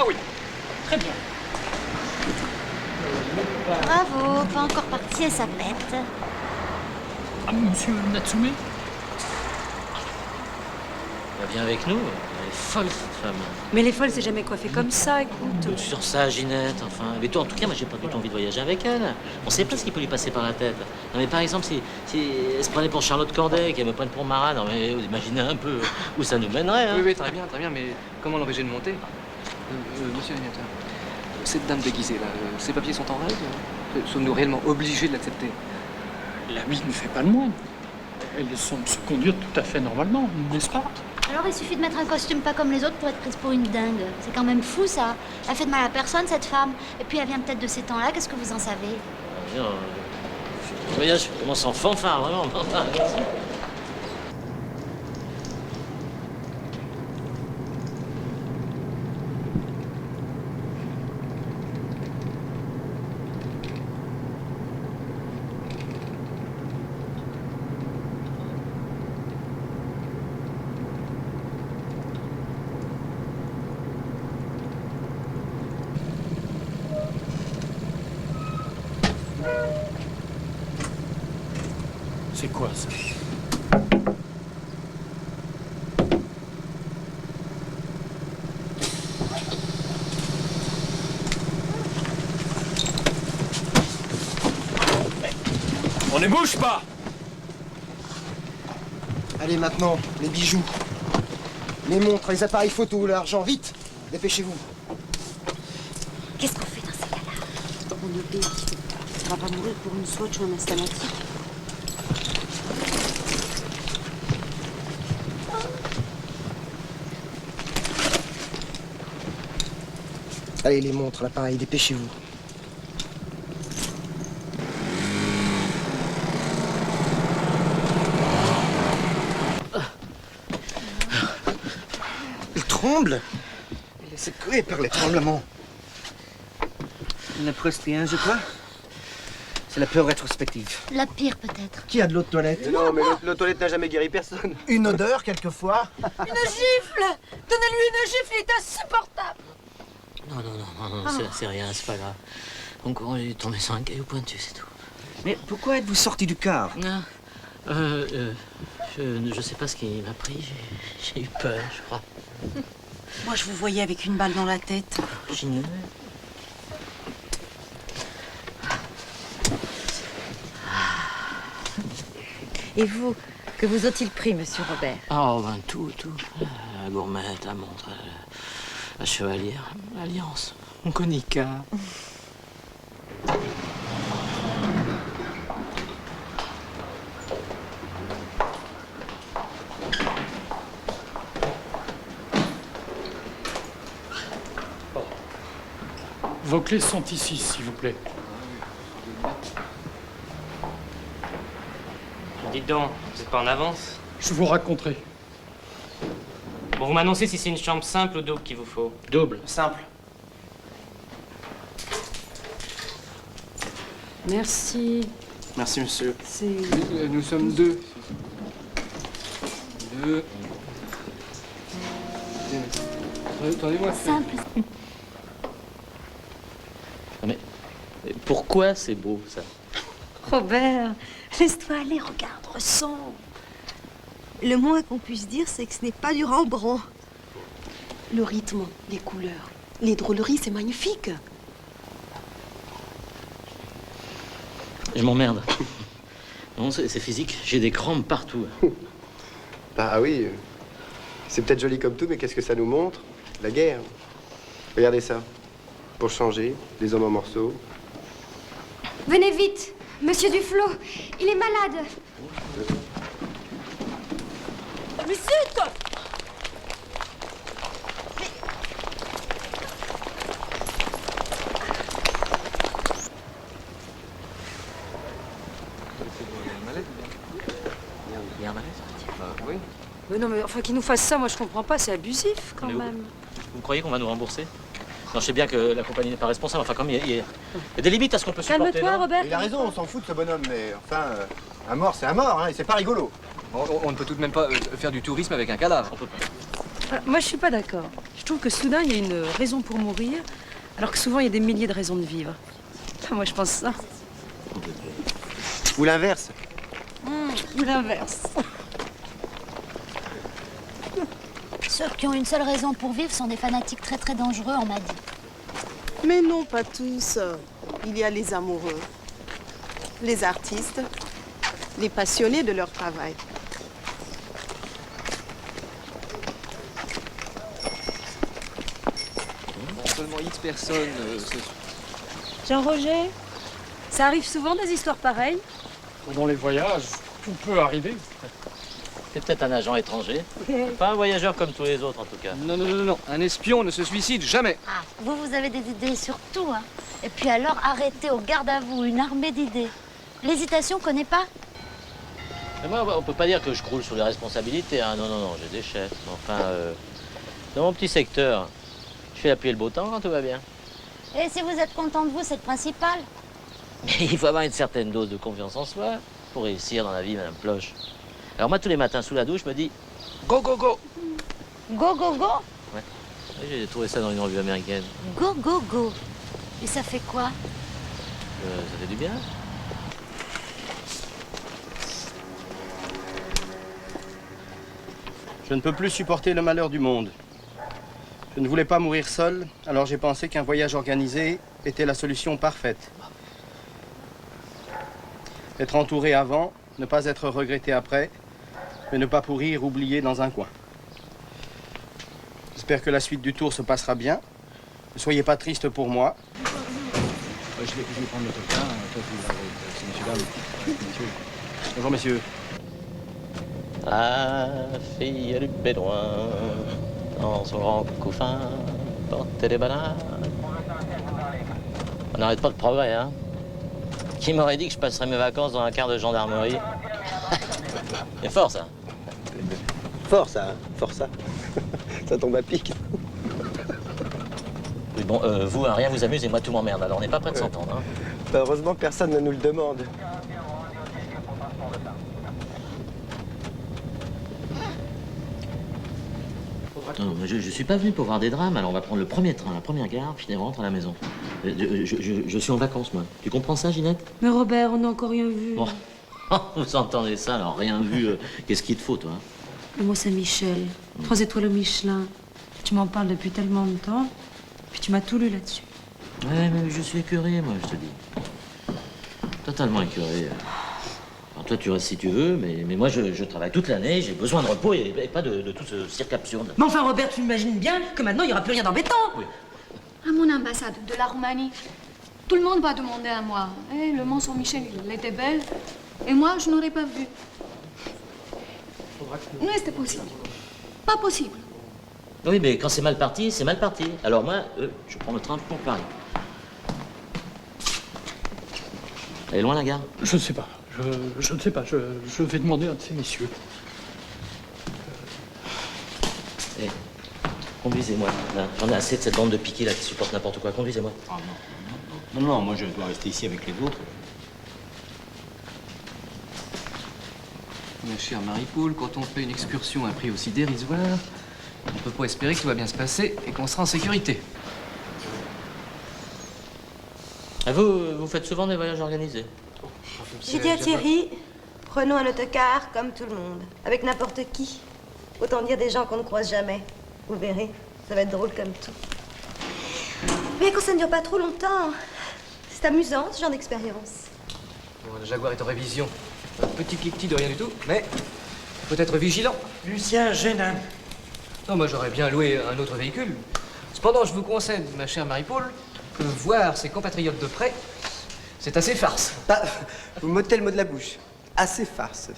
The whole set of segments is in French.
Ah oui, très bien. Bravo, pas encore parti et ça pète. Ah, monsieur Natsume? Elle vient avec nous. Elle est folle, cette femme. Mais les folles, c'est jamais coiffé comme ça, écoute. Sur ça, Ginette, enfin. Mais toi, en tout cas, moi, j'ai pas du tout envie de voyager avec elle. On sait pas ce qui peut lui passer par la tête. Non, mais par exemple, si elle se prenait pour Charlotte Corday, qu'elle me prenne pour Marat, non, mais vous imaginez un peu où ça nous mènerait, hein. Oui, très bien, mais comment l'empêcher de monter? Monsieur l'animateur, cette dame déguisée, là, ses papiers sont en règle? Sommes-nous réellement obligés de l'accepter? L'ami ne fait pas le moine. Elle semble se conduire tout à fait normalement, n'est-ce pas? Alors il suffit de mettre un costume pas comme les autres pour être prise pour une dingue. C'est quand même fou ça. Elle fait de mal à personne cette femme. Et puis elle vient peut-être de ces temps-là, qu'est-ce que vous en savez? Non, le voyage commence en fanfare, vraiment. C'est quoi ça? On ne bouge pas! Allez maintenant, les bijoux, les montres, les appareils photo, l'argent, vite! Dépêchez-vous. Qu'est-ce qu'on fait dans ces cas-là? On obéit. On va pas mourir pour une Swatch ou un Instamatic. Allez, les montres, l'appareil, dépêchez-vous. Il tremble. Il est secoué par les tremblements. Il ne presque rien, je crois. C'est la peur rétrospective. La pire peut-être. Qui a de l'eau de toilette? Non, mais l'eau de toilette n'a jamais guéri personne. Une odeur, quelquefois. Une gifle! Donnez-lui une gifle, il est insupportable! Non, c'est rien, c'est pas grave. On est tombé sur un caillou pointu, c'est tout. Mais pourquoi êtes-vous sorti du car? Non, je sais pas ce qui m'a pris, j'ai eu peur, je crois. Moi, je vous voyais avec une balle dans la tête. J'ignorais. Et vous, que vous a-t-il pris, monsieur Robert? Oh, ben tout. La gourmette, la montre, la chevalière, l'alliance, mon conica. Vos clés sont ici, s'il vous plaît. Dites donc, vous êtes pas en avance? Je vous raconterai. Bon, vous m'annoncez si c'est une chambre simple ou double qu'il vous faut. Double. Simple. Merci. Merci, monsieur. C'est... Nous sommes deux. Deux. Attendez-moi. Simple. Mais pourquoi c'est beau, ça? Robert, laisse-toi aller, regarde, ressens. Le moins qu'on puisse dire, c'est que ce n'est pas du Rembrandt. Le rythme, les couleurs, les drôleries, c'est magnifique. Je m'emmerde. Non, c'est physique, j'ai des crampes partout. Bah oui, c'est peut-être joli comme tout, mais qu'est-ce que ça nous montre? La guerre. Regardez ça. Pour changer, des hommes en morceaux. Venez vite, monsieur Duflo, il est malade. Mais c'est toi! Il y a un malaise. Oui. Mais non, mais enfin, qu'il nous fasse ça, moi je comprends pas, c'est abusif quand Mais même. Vous croyez qu'on va nous rembourser? Non, je sais bien que la compagnie n'est pas responsable. Enfin, comme il y a des limites à ce qu'on peut supporter. Calme-toi, non Robert. Il a raison, on s'en fout de ce bonhomme, mais enfin, un mort, c'est un mort, hein, et c'est pas rigolo. On ne peut tout de même pas faire du tourisme avec un cadavre. On peut pas. Moi, je suis pas d'accord. Je trouve que soudain, il y a une raison pour mourir, alors que souvent, il y a des milliers de raisons de vivre. Enfin, moi, je pense ça. Ou l'inverse. Ou l'inverse. Ceux qui ont une seule raison pour vivre sont des fanatiques très très dangereux, on m'a dit. Mais non, pas tous. Il y a les amoureux, les artistes, les passionnés de leur travail. Seulement X personnes. Jean-Roger, ça arrive souvent des histoires pareilles? Pendant les voyages, tout peut arriver. C'est peut-être un agent étranger. Pas un voyageur comme tous les autres, en tout cas. Non, non, non, non. Un espion ne se suicide jamais. Ah, vous avez des idées sur tout, hein. Et puis alors, arrêtez au garde à vous, une armée d'idées. L'hésitation, connaît pas? Mais moi, on peut pas dire que je croule sur les responsabilités. Hein. Non, non, non, j'ai des chefs. Enfin, dans mon petit secteur, je fais la pluie et le beau temps quand tout va bien. Et si vous êtes content de vous, c'est le principal. Mais il faut avoir une certaine dose de confiance en soi pour réussir dans la vie, Madame Ploche. Alors moi, tous les matins, sous la douche, je me dis « Go, go, go !» Go, go, go? Ouais. J'ai trouvé ça dans une revue américaine. Go, go, go. Et ça fait quoi? Ça fait du bien. Je ne peux plus supporter le malheur du monde. Je ne voulais pas mourir seul, alors j'ai pensé qu'un voyage organisé était la solution parfaite. Être entouré avant, ne pas être regretté après, mais ne pas pourrir oublié dans un coin. J'espère que la suite du tour se passera bien. Ne soyez pas triste pour moi. Je vais prendre l'autocar. Toi, tu vas avec ces messieurs-là. Messieurs. Bonjour, messieurs. La fille du bédouin, dans son grand couffin, portait des bananes. On n'arrête pas de progrès, hein. Qui m'aurait dit que je passerais mes vacances dans un quart de gendarmerie? C'est fort, ça. Fort, ça, hein. Fort, ça. Ça tombe à pic. Oui, bon, vous, hein, rien vous amuse et moi, tout m'emmerde. Alors, on n'est pas prêt de s'entendre, hein. Bah, heureusement, personne ne nous le demande. Non, mais je suis pas venu pour voir des drames, alors on va prendre le premier train, la première gare, puis on rentre à la maison. Je suis en vacances, moi. Tu comprends ça, Ginette? Mais Robert, on n'a encore rien vu. Bon. Vous entendez ça, alors rien vu. Qu'est-ce qu'il te faut, toi? Le Mont-Saint-Michel, 3 étoiles au Michelin. Tu m'en parles depuis tellement de temps, puis tu m'as tout lu là-dessus. Ouais, mais je suis écœuré, moi, je te dis. Totalement écœuré. Alors toi, tu restes si tu veux, mais moi, je travaille toute l'année, j'ai besoin de repos et pas de tout ce cirque absurde. Mais enfin, Robert, tu imagines bien que maintenant, il n'y aura plus rien d'embêtant. Oui. À mon ambassade de la Roumanie, tout le monde va demander à moi. Eh, le Mont Saint-Michel, il était belle. Et moi, je n'aurais pas vu. Non, c'était possible. Pas possible. Oui, mais quand c'est mal parti, c'est mal parti. Alors moi, je prends le train pour Paris. Elle est loin, la gare? Je ne sais pas. Je ne sais pas. Je vais demander à un de ces messieurs. Eh, conduisez-moi. Là, j'en ai assez de cette bande de piquets là qui supporte n'importe quoi. Conduisez-moi. Ah non. Non, non, moi je dois rester ici avec les autres. Ma chère Marie-Poule, quand on fait une excursion à un prix aussi dérisoire, on peut pas espérer que tout va bien se passer et qu'on sera en sécurité. Ah, vous faites souvent des voyages organisés? J'ai dit à Thierry, prenons un autocar comme tout le monde, avec n'importe qui. Autant dire des gens qu'on ne croise jamais. Vous verrez, ça va être drôle comme tout. Mais quand ça ne dure pas trop longtemps, c'est amusant ce genre d'expérience. Bon, le Jaguar est en révision. Un petit cliquetis de rien du tout, mais faut être vigilant. Lucien Génin. Non, moi j'aurais bien loué un autre véhicule. Cependant, je vous conseille, ma chère Marie-Paul, que voir ses compatriotes de près, c'est assez farce. Ah, vous m'ôtez le mot de la bouche. Assez farce.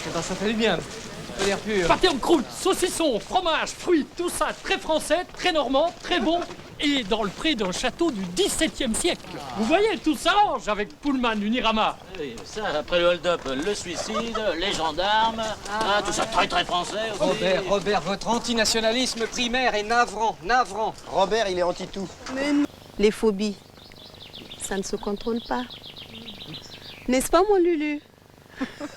Eh ben, ça fait du bien. Pas l'air pur. Pâté en croûte, saucisson, fromage, fruits, tout ça très français, très normand, très bon. et dans le pré d'un château du XVIIe siècle. Vous voyez, tout s'arrange avec Pullman Unirama. Oui, ça, après le hold-up, le suicide, les gendarmes, tout ça très très français aussi. Robert, votre antinationalisme primaire est navrant, navrant. Robert, il est anti-tout. Mais non. Les phobies, ça ne se contrôle pas. N'est-ce pas, mon Lulu?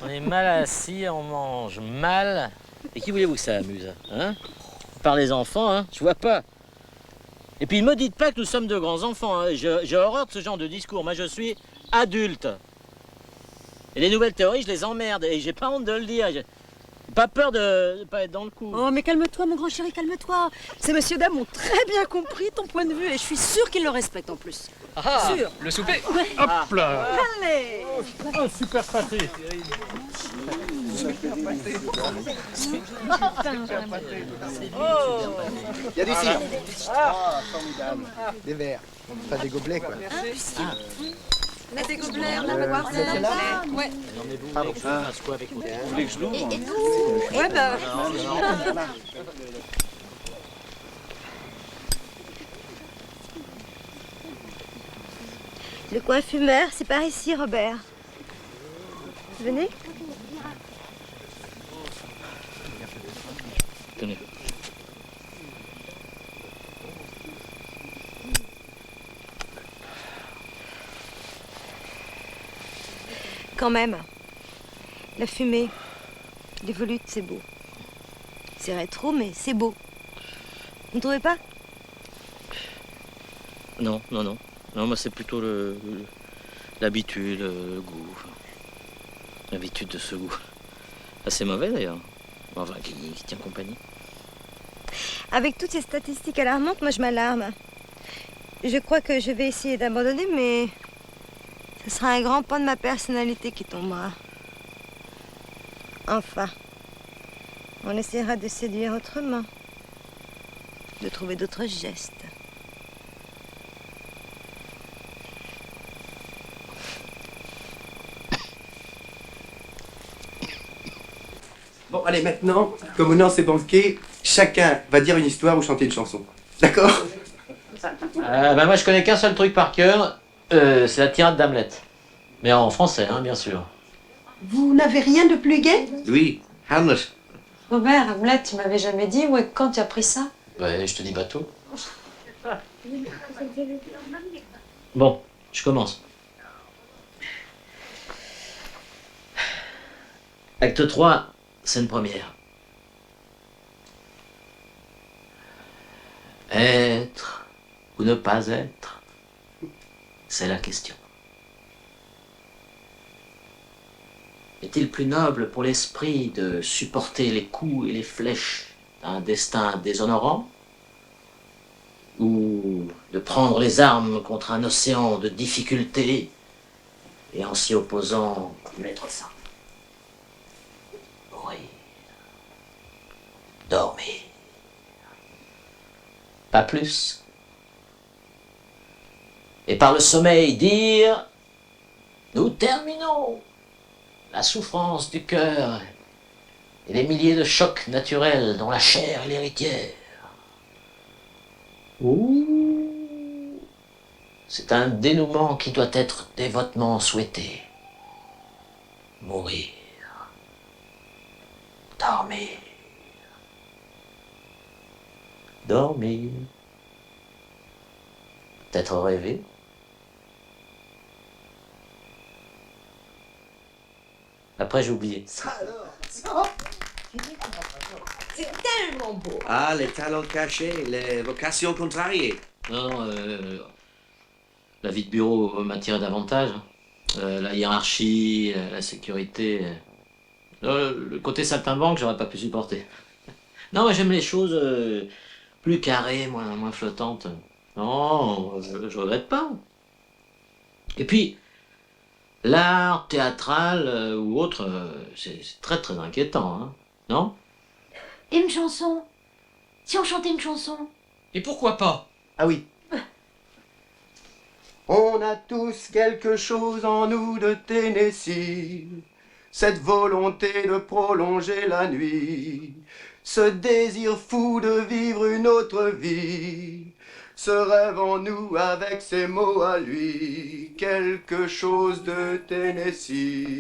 On est mal assis, on mange mal. Et qui voulez-vous que ça amuse, hein? Par les enfants, hein? Je vois pas. Et puis, me dites pas que nous sommes de grands enfants, hein? J'ai horreur de ce genre de discours. Moi, je suis adulte. Et les nouvelles théories, je les emmerde. Et j'ai pas honte de le dire. J'ai pas peur de pas être dans le coup. Oh, mais calme-toi, mon grand chéri, calme-toi. Ces messieurs dames ont très bien compris ton point de vue et je suis sûre qu'ils le respectent en plus. Ah, Sûr. le souper. Ouais. Hop là. Allez. Un super pâté. Il y a du cidre. Ah, formidable. Des verres. Pas des gobelets, quoi. Mais des gobelets, on a pas boire c'est là. Ouais. Non, mais vous voulez que je fasse quoi avec vous? Vous voulez que je l'ouvre? Ouais, bah. Le coin fumeur, c'est par ici, Robert. Venez. Tenez. Quand même, la fumée, les volutes, c'est beau. C'est rétro, mais c'est beau. Vous ne trouvez pas? Non, non, non. Non, moi, c'est plutôt l'habitude, le goût. L'habitude de ce goût. Assez mauvais, d'ailleurs. Enfin, qui tient compagnie. Avec toutes ces statistiques alarmantes, moi, je m'alarme. Je crois que je vais essayer d'abandonner, mais ce sera un grand pan de ma personnalité qui tombera. Enfin, on essaiera de séduire autrement, de trouver d'autres gestes. Bon, allez, maintenant, comme on est en ces banquets, chacun va dire une histoire ou chanter une chanson. D'accord? Moi, je connais qu'un seul truc par cœur. C'est la tirade d'Hamlet. Mais en français, hein, bien sûr. Vous n'avez rien de plus gai? Oui, Hamlet. Robert, Hamlet, tu m'avais jamais dit où et quand tu as pris ça? Ouais, je te dis bateau. Bon, je commence. Acte 3, scène première. Être ou ne pas être, c'est la question. Est-il plus noble pour l'esprit de supporter les coups et les flèches d'un destin déshonorant, ou de prendre les armes contre un océan de difficultés et en s'y opposant mettre ça? Mourir. Dormir. Pas plus. Et par le sommeil dire: nous terminons la souffrance du cœur et les milliers de chocs naturels dont la chair est l'héritière. Ouh, c'est un dénouement qui doit être dévotement souhaité. Mourir. Dormir. Dormir. Peut-être rêver. Après, j'ai oublié. Ça alors, ça. C'est tellement beau. Ah, les talents cachés, les vocations contrariées. Non, la vie de bureau m'attirait davantage. La hiérarchie, la sécurité. Le côté saltimbanque, j'aurais pas pu supporter. Non, moi j'aime les choses plus carrées, moins flottantes. Non, je regrette pas. Et puis, l'art théâtral ou autre, c'est très très inquiétant, hein, non? Et une chanson? Si on chantait une chanson? Et pourquoi pas? Ah oui. On a tous quelque chose en nous de Tennessee, cette volonté de prolonger la nuit, ce désir fou de vivre une autre vie, ce rêve en nous avec ses mots à lui, quelque chose de Tennessee.